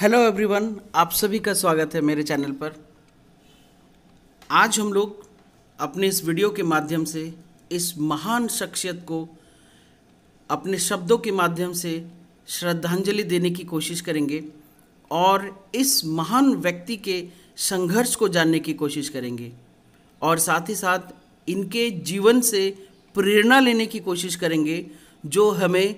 Hello everyone, आप सभी का स्वागत है मेरे चैनल पर। आज हम लोग अपने इस वीडियो के माध्यम से इस महान शख्सियत को अपने शब्दों के माध्यम से श्रद्धांजलि देने की कोशिश करेंगे और इस महान व्यक्ति के संघर्ष को जानने की कोशिश करेंगे और साथ ही साथ इनके जीवन से प्रेरणा लेने की कोशिश करेंगे जो हमें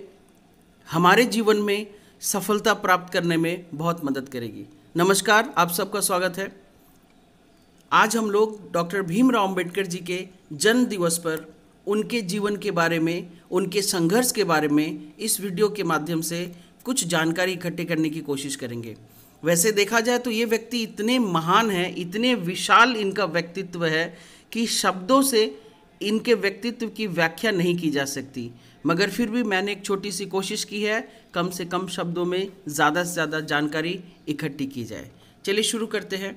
हमारे जीवन में सफलता प्राप्त करने में बहुत मदद करेगी। नमस्कार, आप सबका स्वागत है। आज हम लोग डॉक्टर भीमराव अंबेडकर जी के जन्म दिवस पर उनके जीवन के बारे में, उनके संघर्ष के बारे में इस वीडियो के माध्यम से कुछ जानकारी इकट्ठे करने की कोशिश करेंगे। वैसे देखा जाए तो ये व्यक्ति इतने महान हैं, इतने विशाल इनका व्यक्तित्व है कि शब्दों से इनके व्यक्तित्व की व्याख्या नहीं की जा सकती, मगर फिर भी मैंने एक छोटी सी कोशिश की है कम से कम शब्दों में ज़्यादा से ज़्यादा जानकारी इकट्ठी की जाए। चलिए शुरू करते हैं।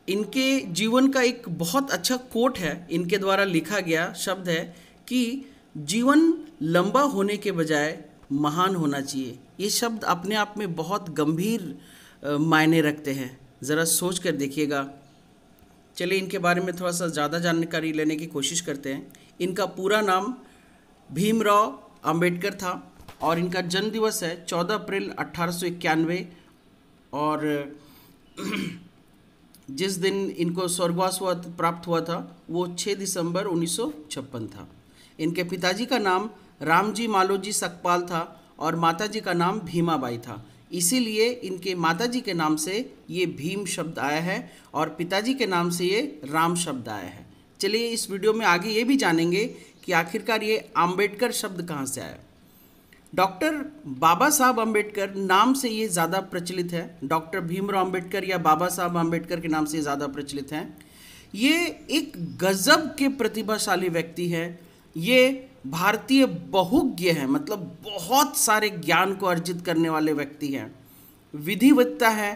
इनके जीवन का एक बहुत अच्छा कोट है, इनके द्वारा लिखा गया शब्द है कि जीवन लंबा होने के बजाय महान होना चाहिए। ये शब्द अपने आप में बहुत गंभीर मायने रखते हैं, ज़रा सोच कर देखिएगा। चलिए इनके बारे में थोड़ा सा ज़्यादा जानकारी लेने की कोशिश करते हैं। इनका पूरा नाम भीमराव अंबेडकर था और इनका जन्म दिवस है 14 अप्रैल 1891 और जिस दिन इनको स्वर्गवास प्राप्त हुआ था वो 6 दिसंबर 1956 था। इनके पिताजी का नाम रामजी मालोजी सकपाल था और माताजी का नाम भीमाबाई था। इसीलिए इनके माताजी के नाम से ये भीम शब्द आया है और पिताजी के नाम से ये राम शब्द आया है। चलिए इस वीडियो में आगे ये भी जानेंगे कि आखिरकार ये अंबेडकर शब्द कहाँ से आया। डॉक्टर बाबा साहब अंबेडकर नाम से ये ज़्यादा प्रचलित है। डॉक्टर भीमराव अंबेडकर या बाबा साहब अंबेडकर के नाम से ज़्यादा प्रचलित हैं। ये एक गजब के प्रतिभाशाली व्यक्ति है। ये भारतीय बहुज्ञ है, मतलब बहुत सारे ज्ञान को अर्जित करने वाले व्यक्ति हैं। विधिवेत्ता है,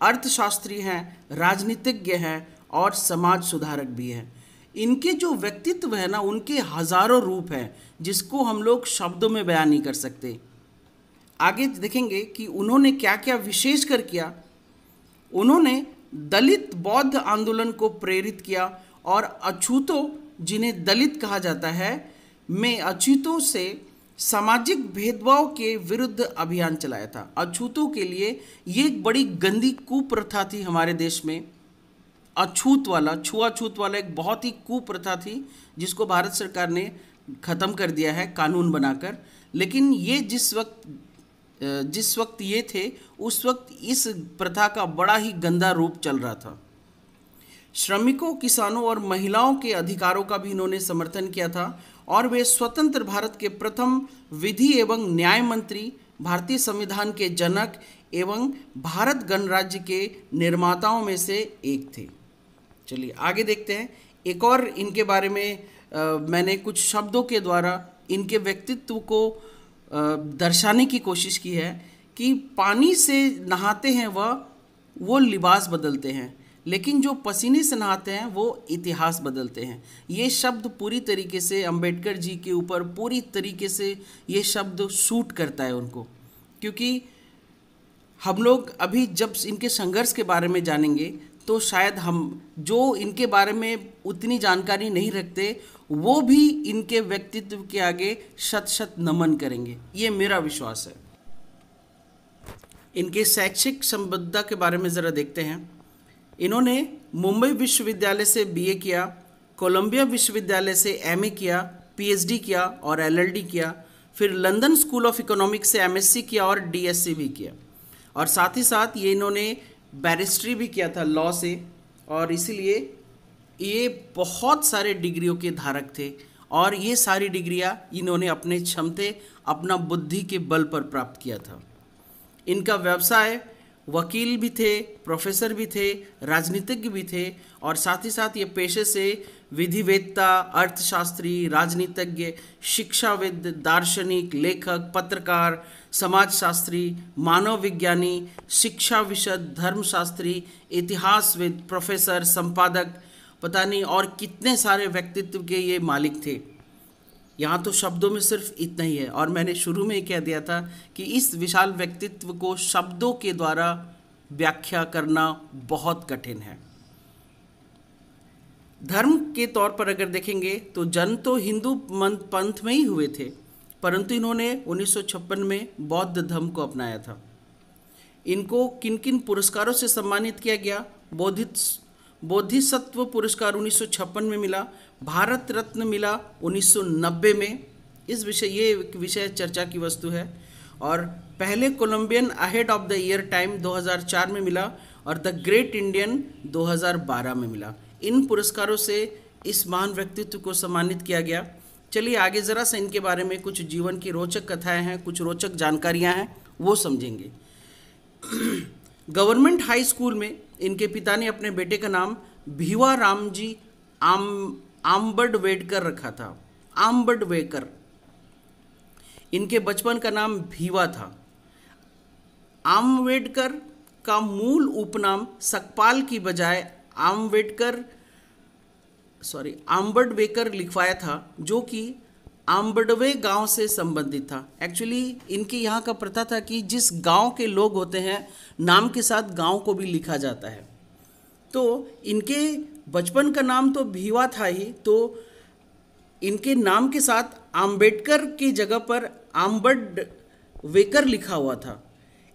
अर्थशास्त्री हैं, राजनीतिज्ञ हैं और समाज सुधारक भी हैं। इनके जो व्यक्तित्व है ना, उनके हजारों रूप हैं जिसको हम लोग शब्दों में बयान नहीं कर सकते। आगे देखेंगे कि उन्होंने क्या क्या विशेष कर किया। उन्होंने दलित बौद्ध आंदोलन को प्रेरित किया और अछूतों, जिन्हें दलित कहा जाता है, में अछूतों से सामाजिक भेदभाव के विरुद्ध अभियान चलाया था। अछूतों के लिए ये एक बड़ी गंदी कुप्रथा थी हमारे देश में। अछूत वाला, छुआछूत वाला एक बहुत ही कुप्रथा थी जिसको भारत सरकार ने ख़त्म कर दिया है कानून बनाकर। लेकिन ये जिस वक्त ये थे उस वक्त इस प्रथा का बड़ा ही गंदा रूप चल रहा था। श्रमिकों, किसानों और महिलाओं के अधिकारों का भी इन्होंने समर्थन किया था और वे स्वतंत्र भारत के प्रथम विधि एवं न्याय मंत्री, भारतीय संविधान के जनक एवं भारत गणराज्य के निर्माताओं में से एक थे। चलिए आगे देखते हैं। एक और इनके बारे में मैंने कुछ शब्दों के द्वारा इनके व्यक्तित्व को दर्शाने की कोशिश की है कि पानी से नहाते हैं वो लिबास बदलते हैं, लेकिन जो पसीने से नहाते हैं वो इतिहास बदलते हैं। ये शब्द पूरी तरीके से अंबेडकर जी के ऊपर पूरी तरीके से ये शब्द सूट करता है उनको, क्योंकि हम लोग अभी जब इनके संघर्ष के बारे में जानेंगे तो शायद हम जो इनके बारे में उतनी जानकारी नहीं रखते वो भी इनके व्यक्तित्व के आगे शत शत नमन करेंगे, ये मेरा विश्वास है। इनके शैक्षिक संबद्धता के बारे में ज़रा देखते हैं। इन्होंने मुंबई विश्वविद्यालय से बीए किया, कोलंबिया विश्वविद्यालय से एमए किया, पीएचडी किया और एलएलडी किया, फिर लंदन स्कूल ऑफ इकोनॉमिक्स से एमएससी किया और डीएससी भी किया, और साथ ही साथ ये इन्होंने बैरिस्ट्री भी किया था लॉ से, और इसीलिए ये बहुत सारे डिग्रियों के धारक थे और ये सारी डिग्रियां इन्होंने अपने क्षमते, अपना बुद्धि के बल पर प्राप्त किया था। इनका व्यवसाय वकील भी थे, प्रोफेसर भी थे, राजनीतिज्ञ भी थे और साथ ही साथ ये पेशे से विधिवेत्ता, अर्थशास्त्री, राजनीतिज्ञ, शिक्षाविद, दार्शनिक, लेखक, पत्रकार, समाजशास्त्री, मानव विज्ञानी, शिक्षा विशद, धर्मशास्त्री, इतिहासविद, प्रोफेसर, संपादक, पता नहीं और कितने सारे व्यक्तित्व के ये मालिक थे। यहाँ तो शब्दों में सिर्फ इतना ही है, और मैंने शुरू में ही कह दिया था कि इस विशाल व्यक्तित्व को शब्दों के द्वारा व्याख्या करना बहुत कठिन है। धर्म के तौर पर अगर देखेंगे तो जन्म तो हिंदू पंथ में ही हुए थे, परंतु इन्होंने 1956 में बौद्ध धर्म को अपनाया था। इनको किन किन पुरस्कारों से सम्मानित किया गया? बोधिसत्व पुरस्कार 1956 में मिला, भारत रत्न मिला 1990 में। ये विषय चर्चा की वस्तु है। और पहले Columbian ahead of the year time 2004 में मिला, और द ग्रेट इंडियन 2012 में मिला। इन पुरस्कारों से इस महान व्यक्तित्व को सम्मानित किया गया। चलिए आगे ज़रा सा इनके बारे में कुछ जीवन की रोचक कथाएं हैं, कुछ रोचक जानकारियां हैं, वो समझेंगे। गवर्नमेंट हाई स्कूल में इनके पिता ने अपने बेटे का नाम भीवा रामजी आम्बडवेडकर रखा था। आम्बडवेकर इनके बचपन का नाम भीवा था। आम्बेडकर का मूल उपनाम सकपाल की बजाय आम्बडवेकर लिखवाया था, जो कि आम्बडवे गांव से संबंधित था। एक्चुअली इनके यहाँ का प्रथा था कि जिस गांव के लोग होते हैं नाम के साथ गांव को भी लिखा जाता है। तो इनके बचपन का नाम तो भीवा था ही, तो इनके नाम के साथ आम्बेडकर की जगह पर आम्बडवेकर लिखा हुआ था।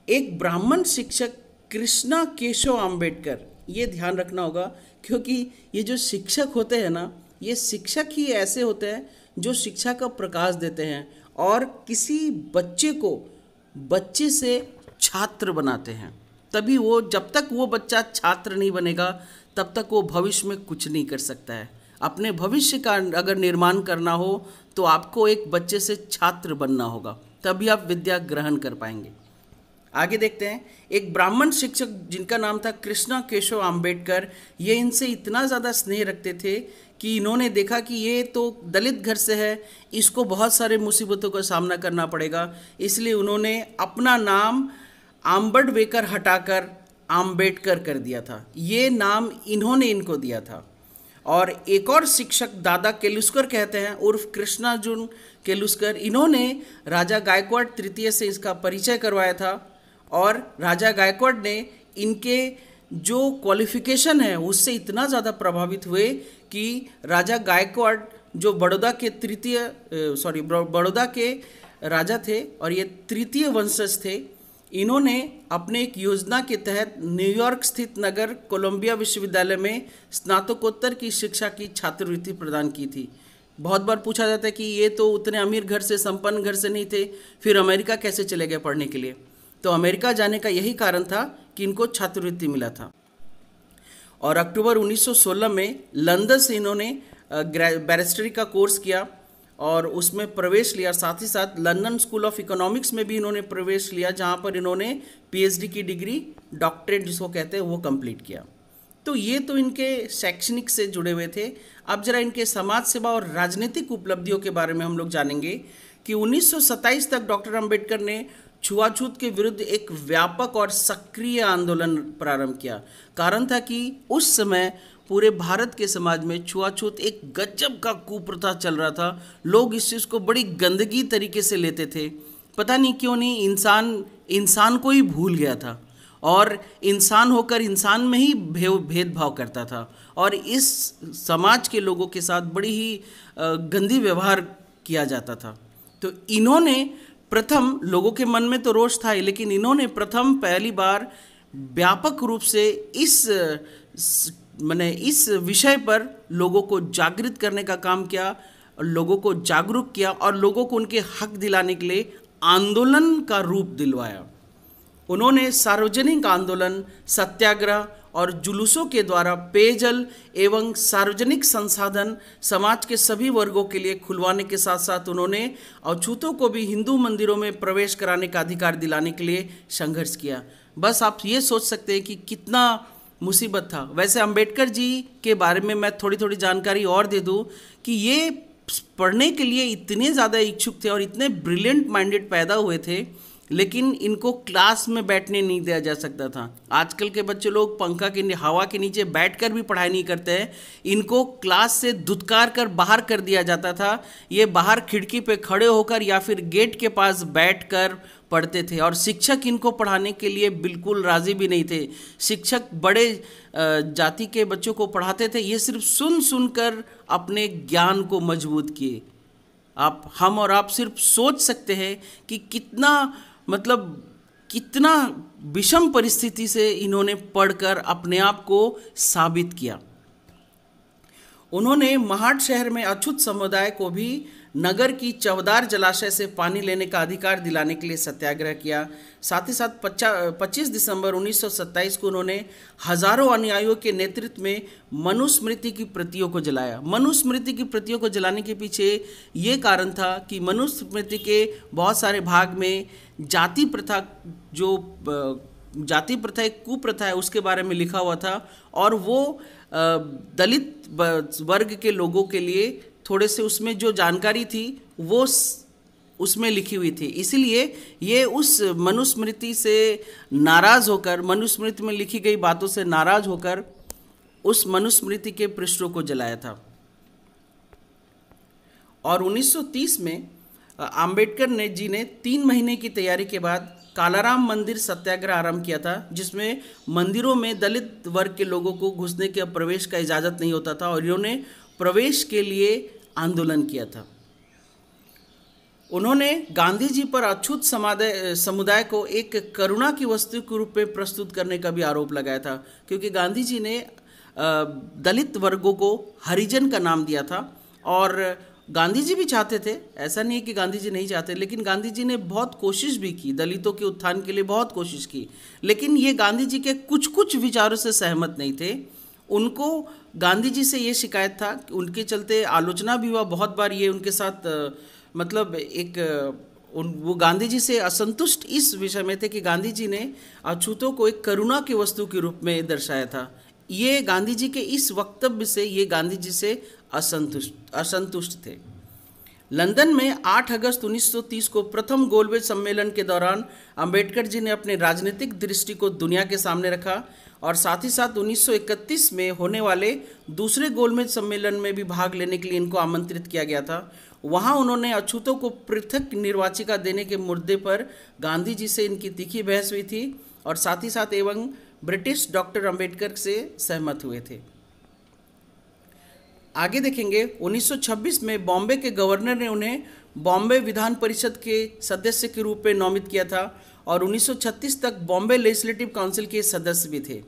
एक ब्राह्मण शिक्षक कृष्णा केशव आम्बेडकर, ये ध्यान रखना होगा, क्योंकि ये जो शिक्षक होते हैं ना, ये शिक्षक ही ऐसे होते हैं जो शिक्षा का प्रकाश देते हैं और किसी बच्चे को बच्चे से छात्र बनाते हैं। तभी वो, जब तक वो बच्चा छात्र नहीं बनेगा तब तक वो भविष्य में कुछ नहीं कर सकता है। अपने भविष्य का अगर निर्माण करना हो तो आपको एक बच्चे से छात्र बनना होगा, तभी आप विद्या ग्रहण कर पाएंगे। आगे देखते हैं। एक ब्राह्मण शिक्षक जिनका नाम था कृष्णा केशव आम्बेडकर, ये इनसे इतना ज़्यादा स्नेह रखते थे कि इन्होंने देखा कि ये तो दलित घर से है, इसको बहुत सारे मुसीबतों का सामना करना पड़ेगा, इसलिए उन्होंने अपना नाम आम्बडवेकर हटाकर आम्बेडकर कर दिया था। ये नाम इन्होंने इनको दिया था। और एक और शिक्षक दादा केलुस्कर कहते हैं, उर्फ कृष्णार्जुन केलुस्कर, इन्होंने राजा गायकवाड़ तृतीय से इसका परिचय करवाया था। और राजा गायकवाड़ ने इनके जो क्वालिफिकेशन है उससे इतना ज़्यादा प्रभावित हुए कि राजा गायकवाड़ जो बड़ौदा के राजा थे और ये तृतीय वंशज थे, इन्होंने अपने एक योजना के तहत न्यूयॉर्क स्थित नगर कोलंबिया विश्वविद्यालय में स्नातकोत्तर की शिक्षा की छात्रवृत्ति प्रदान की थी। बहुत बार पूछा जाता है कि ये तो उतने अमीर घर से, संपन्न घर से नहीं थे, फिर अमेरिका कैसे चले गए पढ़ने के लिए? तो अमेरिका जाने का यही कारण था कि इनको छात्रवृत्ति मिला था। और अक्टूबर 1916 में लंदन से इन्होंने बैरिस्टरी का कोर्स किया और उसमें प्रवेश लिया। साथ ही साथ लंदन स्कूल ऑफ इकोनॉमिक्स में भी इन्होंने प्रवेश लिया, जहाँ पर इन्होंने पीएचडी की डिग्री, डॉक्टरेट जिसको कहते हैं, वो कंप्लीट किया। तो ये तो इनके शैक्षणिक से जुड़े हुए थे। अब जरा इनके समाज सेवा और राजनीतिक उपलब्धियों के बारे में हम लोग जानेंगे कि 1927 तक डॉक्टर अंबेडकर ने छुआछूत के विरुद्ध एक व्यापक और सक्रिय आंदोलन प्रारंभ किया। कारण था कि उस समय पूरे भारत के समाज में छुआछूत एक गजब का कुप्रथा चल रहा था। लोग इस चीज़ को बड़ी गंदगी तरीके से लेते थे। पता नहीं क्यों नहीं, इंसान को ही भूल गया था और इंसान होकर इंसान में ही भेदभाव करता था और इस समाज के लोगों के साथ बड़ी ही गंदी व्यवहार किया जाता था। तो इन्होंने प्रथम, लोगों के मन में तो रोष था ही, लेकिन इन्होंने पहली बार व्यापक रूप से इस विषय पर लोगों को जागृत करने का काम किया, लोगों को जागरूक किया और लोगों को उनके हक दिलाने के लिए आंदोलन का रूप दिलवाया। उन्होंने सार्वजनिक आंदोलन, सत्याग्रह और जुलूसों के द्वारा पेयजल एवं सार्वजनिक संसाधन समाज के सभी वर्गों के लिए खुलवाने के साथ साथ उन्होंने अछूतों को भी हिंदू मंदिरों में प्रवेश कराने का अधिकार दिलाने के लिए संघर्ष किया। बस आप ये सोच सकते हैं कि कितना मुसीबत था। वैसे अंबेडकर जी के बारे में मैं थोड़ी थोड़ी जानकारी और दे दूं कि ये पढ़ने के लिए इतने ज़्यादा इच्छुक थे और इतने ब्रिलियंट माइंडेड पैदा हुए थे लेकिन इनको क्लास में बैठने नहीं दिया जा सकता था। आजकल के बच्चे लोग पंखा के हवा के नीचे बैठकर भी पढ़ाई नहीं करते हैं, इनको क्लास से धुतकार कर बाहर कर दिया जाता था। ये बाहर खिड़की पे खड़े होकर या फिर गेट के पास बैठकर पढ़ते थे और शिक्षक इनको पढ़ाने के लिए बिल्कुल राज़ी भी नहीं थे। शिक्षक बड़े जाति के बच्चों को पढ़ाते थे, ये सिर्फ सुन सुनकर अपने ज्ञान को मजबूत किए। हम और आप सिर्फ सोच सकते हैं कि कितना विषम परिस्थिति से इन्होंने पढ़कर अपने आप को साबित किया। उन्होंने महाड शहर में अछूत समुदाय को भी नगर की चवदार जलाशय से पानी लेने का अधिकार दिलाने के लिए सत्याग्रह किया। साथ ही साथ 25 दिसंबर 1927 को उन्होंने हजारों अनुयायियों के नेतृत्व में मनुस्मृति की प्रतियों को जलाया। मनुस्मृति की प्रतियों को जलाने के पीछे ये कारण था कि मनुस्मृति के बहुत सारे भाग में जाति प्रथा एक कुप्रथा है उसके बारे में लिखा हुआ था और वो दलित वर्ग के लोगों के लिए थोड़े से उसमें जो जानकारी थी वो उसमें लिखी हुई थी। इसीलिए ये उस मनुस्मृति से नाराज़ होकर, मनुस्मृति में लिखी गई बातों से नाराज़ होकर उस मनुस्मृति के पृष्ठों को जलाया था। और 1930 में आम्बेडकर जी ने 3 महीने की तैयारी के बाद कालाराम मंदिर सत्याग्रह आरंभ किया था, जिसमें मंदिरों में दलित वर्ग के लोगों को घुसने के प्रवेश का इजाज़त नहीं होता था और इन्होंने प्रवेश के लिए आंदोलन किया था। उन्होंने गांधी जी पर अछूत समुदाय को एक करुणा की वस्तु के रूप में प्रस्तुत करने का भी आरोप लगाया था, क्योंकि गांधी जी ने दलित वर्गों को हरिजन का नाम दिया था और गांधी जी भी चाहते थे, ऐसा नहीं है कि गांधी जी नहीं चाहते, लेकिन गांधी जी ने बहुत कोशिश भी की, दलितों के उत्थान के लिए बहुत कोशिश की, लेकिन ये गांधी जी के कुछ विचारों से सहमत नहीं थे। उनको गांधी जी से ये शिकायत था कि उनके चलते आलोचना भी हुआ बहुत बार, ये उनके साथ वो गांधी जी से असंतुष्ट इस विषय में थे कि गांधी जी ने अछूतों को एक करुणा की वस्तु के रूप में दर्शाया था। ये गांधी जी के इस वक्तव्य से ये गांधी जी से असंतुष्ट थे। लंदन में 8 अगस्त 1930 को प्रथम गोलमेज सम्मेलन के दौरान अंबेडकर जी ने अपने राजनीतिक दृष्टि को दुनिया के सामने रखा और साथ ही साथ 1931 में होने वाले दूसरे गोलमेज सम्मेलन में भी भाग लेने के लिए इनको आमंत्रित किया गया था। वहां उन्होंने अछूतों को पृथक निर्वाचिका देने के मुद्दे पर गांधी जी से इनकी तीखी बहस हुई थी और साथ ही साथ एवं ब्रिटिश डॉक्टर अंबेडकर से सहमत हुए थे। आगे देखेंगे 1926 में बॉम्बे के गवर्नर ने उन्हें बॉम्बे विधान परिषद के सदस्य के रूप में नामित किया था और 1936 तक बॉम्बे लेजिस्लेटिव काउंसिल के सदस्य भी थे।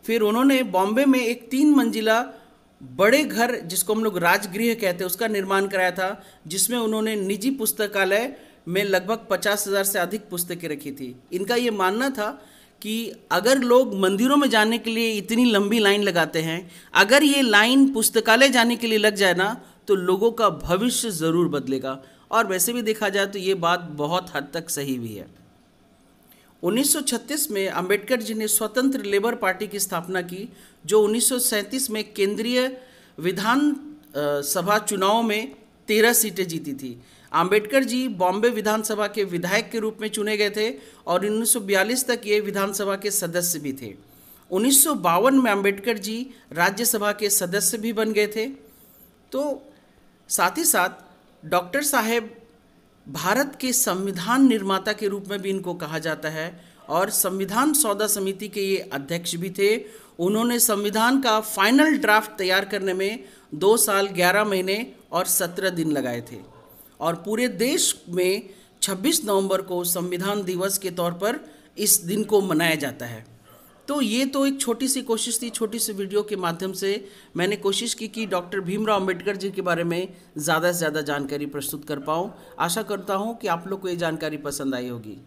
फिर उन्होंने बॉम्बे में एक 3 मंजिला बड़े घर, जिसको हम लोग राजगृह कहते हैं, उसका निर्माण कराया था, जिसमें उन्होंने निजी पुस्तकालय में लगभग 50,000 से अधिक पुस्तकें रखी थी। इनका ये मानना था कि अगर लोग मंदिरों में जाने के लिए इतनी लंबी लाइन लगाते हैं, अगर ये लाइन पुस्तकालय जाने के लिए लग जाए ना, तो लोगों का भविष्य ज़रूर बदलेगा। और वैसे भी देखा जाए तो ये बात बहुत हद तक सही भी है। 1936 में अंबेडकर जी ने स्वतंत्र लेबर पार्टी की स्थापना की, जो 1937 में केंद्रीय विधान सभा चुनाव में 13 सीटें जीती थी। अंबेडकर जी बॉम्बे विधानसभा के विधायक के रूप में चुने गए थे और 1942 तक ये विधानसभा के सदस्य भी थे। 1952 में अंबेडकर जी राज्यसभा के सदस्य भी बन गए थे। तो साथ ही साथ डॉक्टर साहेब भारत के संविधान निर्माता के रूप में भी इनको कहा जाता है और संविधान सौदा समिति के ये अध्यक्ष भी थे। उन्होंने संविधान का फाइनल ड्राफ्ट तैयार करने में 2 साल 11 महीने और 17 दिन लगाए थे और पूरे देश में 26 नवंबर को संविधान दिवस के तौर पर इस दिन को मनाया जाता है। तो ये तो एक छोटी सी कोशिश थी, छोटी सी वीडियो के माध्यम से मैंने कोशिश की कि डॉक्टर भीमराव अंबेडकर जी के बारे में ज़्यादा से ज़्यादा जानकारी प्रस्तुत कर पाऊँ। आशा करता हूँ कि आप लोग को ये जानकारी पसंद आई होगी।